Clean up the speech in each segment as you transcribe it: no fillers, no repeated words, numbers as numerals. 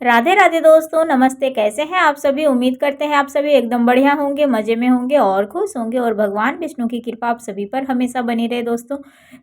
राधे राधे दोस्तों, नमस्ते। कैसे हैं आप सभी? उम्मीद करते हैं आप सभी एकदम बढ़िया होंगे, मज़े में होंगे और खुश होंगे और भगवान विष्णु की कृपा आप सभी पर हमेशा बनी रहे दोस्तों।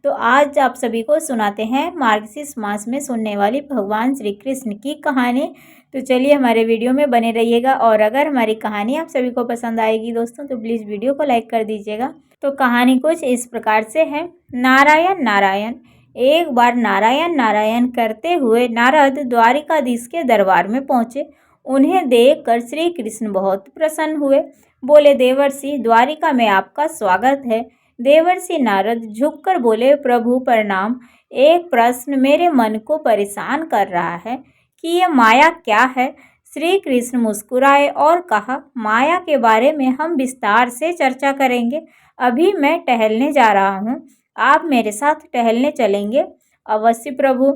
तो आज आप सभी को सुनाते हैं मार्गशीर्ष मास में सुनने वाली भगवान श्री कृष्ण की कहानी। तो चलिए हमारे वीडियो में बने रहिएगा और अगर हमारी कहानी आप सभी को पसंद आएगी दोस्तों तो प्लीज़ वीडियो को लाइक कर दीजिएगा। तो कहानी कुछ इस प्रकार से है। नारायण नारायण। एक बार नारायण नारायण करते हुए नारद द्वारिकाधीश के दरबार में पहुंचे। उन्हें देखकर श्री कृष्ण बहुत प्रसन्न हुए। बोले, देवर्षि, द्वारिका में आपका स्वागत है। देवर्षि नारद झुककर बोले, प्रभु प्रणाम। एक प्रश्न मेरे मन को परेशान कर रहा है कि ये माया क्या है। श्री कृष्ण मुस्कुराए और कहा, माया के बारे में हम विस्तार से चर्चा करेंगे। अभी मैं टहलने जा रहा हूँ, आप मेरे साथ टहलने चलेंगे? अवश्य प्रभु।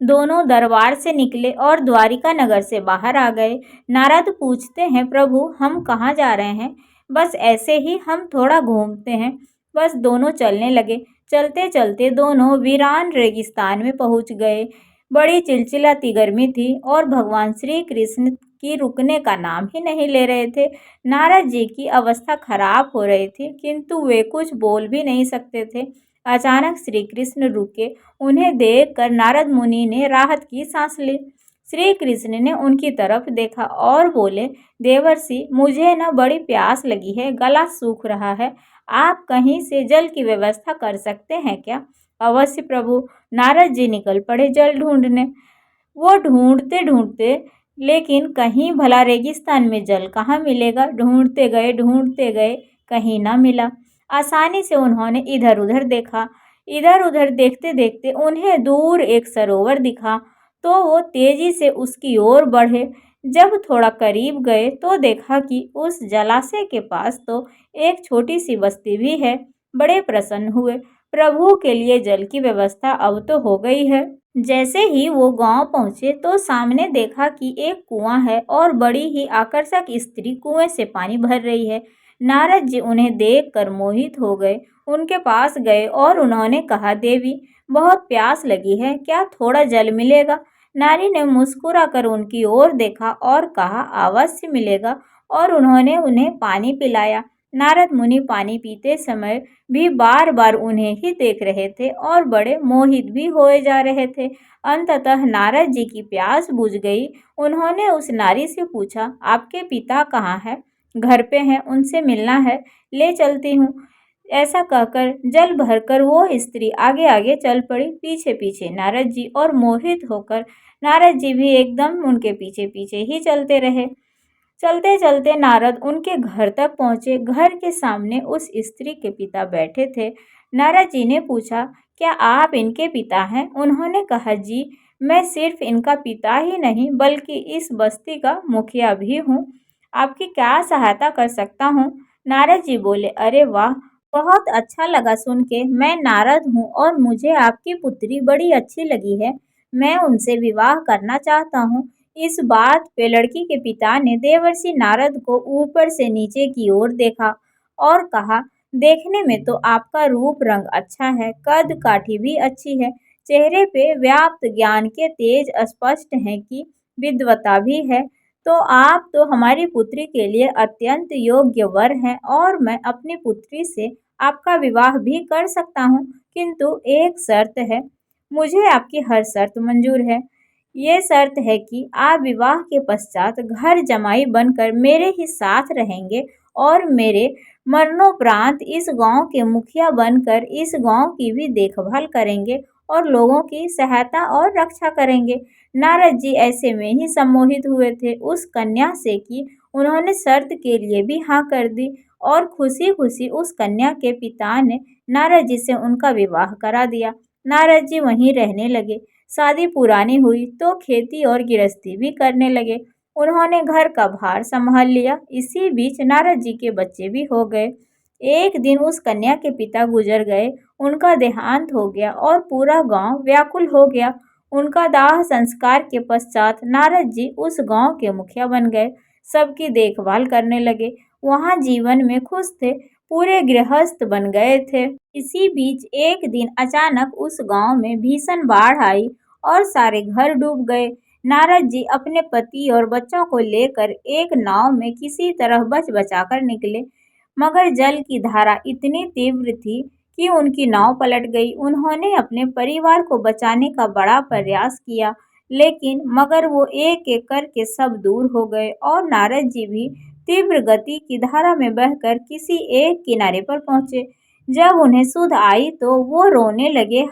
दोनों दरबार से निकले और द्वारिका नगर से बाहर आ गए। नारद पूछते हैं, प्रभु हम कहाँ जा रहे हैं? बस ऐसे ही, हम थोड़ा घूमते हैं। बस दोनों चलने लगे। चलते चलते दोनों वीरान रेगिस्तान में पहुंच गए। बड़ी चिलचिलाती गर्मी थी और भगवान श्री कृष्ण की रुकने का नाम ही नहीं ले रहे थे। नारद जी की अवस्था खराब हो रही थी किंतु वे कुछ बोल भी नहीं सकते थे। अचानक श्री कृष्ण रुके। उन्हें देखकर नारद मुनि ने राहत की सांस ली। श्री कृष्ण ने उनकी तरफ देखा और बोले, देवर्षि, मुझे न बड़ी प्यास लगी है, गला सूख रहा है। आप कहीं से जल की व्यवस्था कर सकते हैं क्या? अवश्य प्रभु। नारद जी निकल पड़े जल ढूंढने। वो ढूंढते ढूंढते, लेकिन कहीं भला रेगिस्तान में जल कहाँ मिलेगा। ढूंढते गए, कहीं ना मिला। आसानी से उन्होंने इधर उधर देखा। इधर उधर देखते देखते उन्हें दूर एक सरोवर दिखा तो वो तेजी से उसकी ओर बढ़े। जब थोड़ा करीब गए तो देखा कि उस जलाशय के पास तो एक छोटी सी बस्ती भी है। बड़े प्रसन्न हुए। प्रभु के लिए जल की व्यवस्था अब तो हो गई है। जैसे ही वो गांव पहुंचे तो सामने देखा कि एक कुआं है और बड़ी ही आकर्षक स्त्री कुएं से पानी भर रही है। नारद जी उन्हें देखकर मोहित हो गए। उनके पास गए और उन्होंने कहा, देवी, बहुत प्यास लगी है, क्या थोड़ा जल मिलेगा? नारी ने मुस्कुराकर उनकी ओर देखा और कहा, अवश्य मिलेगा, और उन्होंने उन्हें पानी पिलाया। नारद मुनि पानी पीते समय भी बार बार उन्हें ही देख रहे थे और बड़े मोहित भी होए जा रहे थे। अंततः नारद जी की प्यास बुझ गई। उन्होंने उस नारी से पूछा, आपके पिता कहाँ है? घर पे हैं, उनसे मिलना है, ले चलती हूँ। ऐसा कहकर जल भरकर वो स्त्री आगे आगे चल पड़ी, पीछे पीछे नारद जी, और मोहित होकर नारद जी भी एकदम उनके पीछे पीछे ही चलते रहे। चलते चलते नारद उनके घर तक पहुंचे। घर के सामने उस स्त्री के पिता बैठे थे। नारद जी ने पूछा, क्या आप इनके पिता हैं? उन्होंने कहा, जी, मैं सिर्फ इनका पिता ही नहीं बल्कि इस बस्ती का मुखिया भी हूँ। आपकी क्या सहायता कर सकता हूँ? नारद जी बोले, अरे वाह, बहुत अच्छा लगा सुन के। मैं नारद हूँ और मुझे आपकी पुत्री बड़ी अच्छी लगी है। मैं उनसे विवाह करना चाहता हूँ। इस बात पे लड़की के पिता ने देवर्षि नारद को ऊपर से नीचे की ओर देखा और कहा, देखने में तो आपका रूप रंग अच्छा है, कद काठी भी अच्छी है, चेहरे पे व्याप्त ज्ञान के तेज स्पष्ट है कि विद्वता भी है। तो आप तो हमारी पुत्री के लिए अत्यंत योग्य वर हैं और मैं अपनी पुत्री से आपका विवाह भी कर सकता हूँ, किंतु एक शर्त है। मुझे आपकी हर शर्त मंजूर है। ये शर्त है कि आप विवाह के पश्चात घर जमाई बनकर मेरे ही साथ रहेंगे और मेरे मरणोपरांत इस गांव के मुखिया बनकर इस गांव की भी देखभाल करेंगे और लोगों की सहायता और रक्षा करेंगे। नारद जी ऐसे में ही सम्मोहित हुए थे उस कन्या से कि उन्होंने शर्त के लिए भी हाँ कर दी और खुशी खुशी उस कन्या के पिता ने नारद जी से उनका विवाह करा दिया। नारद जी वहीं रहने लगे। शादी पुरानी हुई तो खेती और गृहस्थी भी करने लगे। उन्होंने घर का भार संभाल लिया। इसी बीच नारद जी के बच्चे भी हो गए। एक दिन उस कन्या के पिता गुजर गए। उनका देहांत हो गया और पूरा गांव व्याकुल हो गया। उनका दाह संस्कार के पश्चात नारद जी उस गांव के मुखिया बन गए। सबकी देखभाल करने लगे। वहां जीवन में खुश थे, पूरे गृहस्थ बन गए थे। इसी बीच एक दिन अचानक उस गांव में भीषण बाढ़ आई और सारे घर डूब गए। नारद जी अपने पति और बच्चों को लेकर एक नाव में किसी तरह बच बचाकर निकले, मगर जल की धारा इतनी तीव्र थी कि उनकी नाव पलट गई। उन्होंने अपने परिवार को बचाने का बड़ा प्रयास किया, लेकिन मगर वो एक-एक करके सब दूर हो गए और नारद जी भी तीव्र गति की धारा में बहकर किसी एक किनारे पर पहुंचे। जब उन्हें सुध आई तो वो रोने लगे,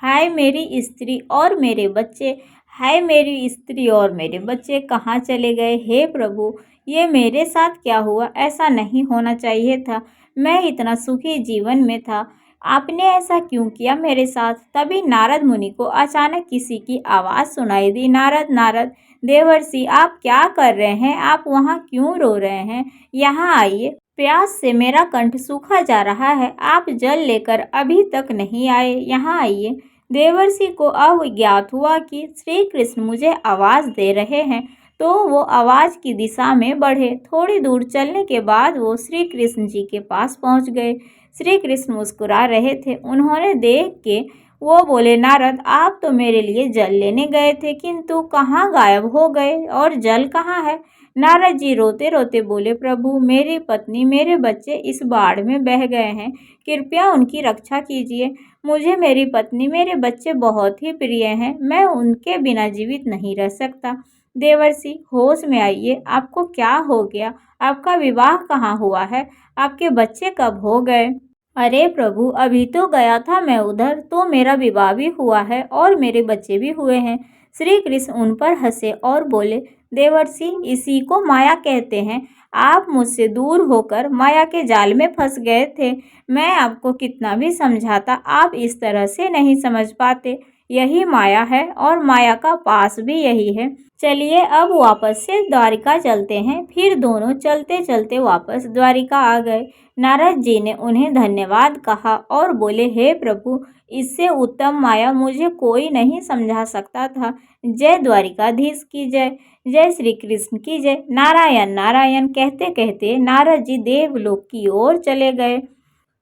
हाय मेरी स्त्री और मेरे बच्चे, हाय मेरी स्त्री और मेरे बच्चे कहाँ चले गए? हे प्रभु, ये मेरे साथ क्या हुआ? ऐसा नहीं होना चाहिए था। मैं इतना सुखी जीवन में था। आपने ऐसा क्यों किया मेरे साथ? तभी नारद मुनि को अचानक किसी की आवाज़ सुनाई दी, नारद नारद, देवर्षि आप क्या कर रहे हैं? आप वहाँ क्यों रो रहे हैं? यहाँ आइए। प्यास से मेरा कंठ सूखा जा रहा है। आप जल लेकर अभी तक नहीं आए। यहाँ आइए। देवर्षि को अब ज्ञात हुआ कि श्री कृष्ण मुझे आवाज़ दे रहे हैं, तो वो आवाज़ की दिशा में बढ़े। थोड़ी दूर चलने के बाद वो श्री कृष्ण जी के पास पहुंच गए। श्री कृष्ण मुस्कुरा रहे थे। उन्होंने देख के वो बोले, नारद आप तो मेरे लिए जल लेने गए थे, किंतु कहाँ गायब हो गए और जल कहाँ है? नारद जी रोते रोते बोले, प्रभु मेरी पत्नी मेरे बच्चे इस बाढ़ में बह गए हैं, कृपया उनकी रक्षा कीजिए। मुझे मेरी पत्नी मेरे बच्चे बहुत ही प्रिय हैं, मैं उनके बिना जीवित नहीं रह सकता। देवर्षि होश में आइए, आपको क्या हो गया? आपका विवाह कहाँ हुआ है? आपके बच्चे कब हो गए? अरे प्रभु, अभी तो गया था मैं उधर, तो मेरा विवाह भी हुआ है और मेरे बच्चे भी हुए हैं। श्री कृष्ण उन पर हंसे और बोले, देवर्षि इसी को माया कहते हैं। आप मुझसे दूर होकर माया के जाल में फंस गए थे। मैं आपको कितना भी समझाता, आप इस तरह से नहीं समझ पाते। यही माया है और माया का पास भी यही है। चलिए अब वापस से द्वारिका चलते हैं। फिर दोनों चलते चलते वापस द्वारिका आ गए। नारद जी ने उन्हें धन्यवाद कहा और बोले, हे प्रभु, इससे उत्तम माया मुझे कोई नहीं समझा सकता था। जय द्वारिकाधीश की जय। जय श्री कृष्ण की जय। नारायण नारायण कहते कहते नारद जी देवलोक की ओर चले गए।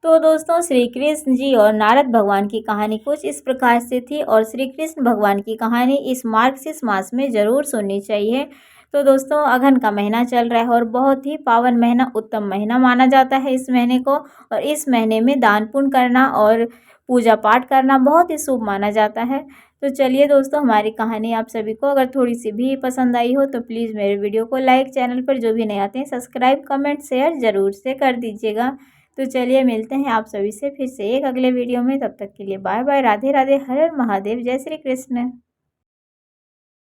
तो दोस्तों, श्री कृष्ण जी और नारद भगवान की कहानी कुछ इस प्रकार से थी और श्री कृष्ण भगवान की कहानी इस मार्गशीर्ष मास में ज़रूर सुननी चाहिए। तो दोस्तों, अगहन का महीना चल रहा है और बहुत ही पावन महीना, उत्तम महीना माना जाता है इस महीने को। और इस महीने में दान पुण्य करना और पूजा पाठ करना बहुत ही शुभ माना जाता है। तो चलिए दोस्तों, हमारी कहानी आप सभी को अगर थोड़ी सी भी पसंद आई हो तो प्लीज़ मेरे वीडियो को लाइक, चैनल पर जो भी नए आते हैं सब्सक्राइब, कमेंट, शेयर ज़रूर से कर दीजिएगा। तो चलिए मिलते हैं आप सभी से फिर से एक अगले वीडियो में। तब तक के लिए बाय बाय, राधे राधे, हर हर महादेव, जय श्री कृष्ण।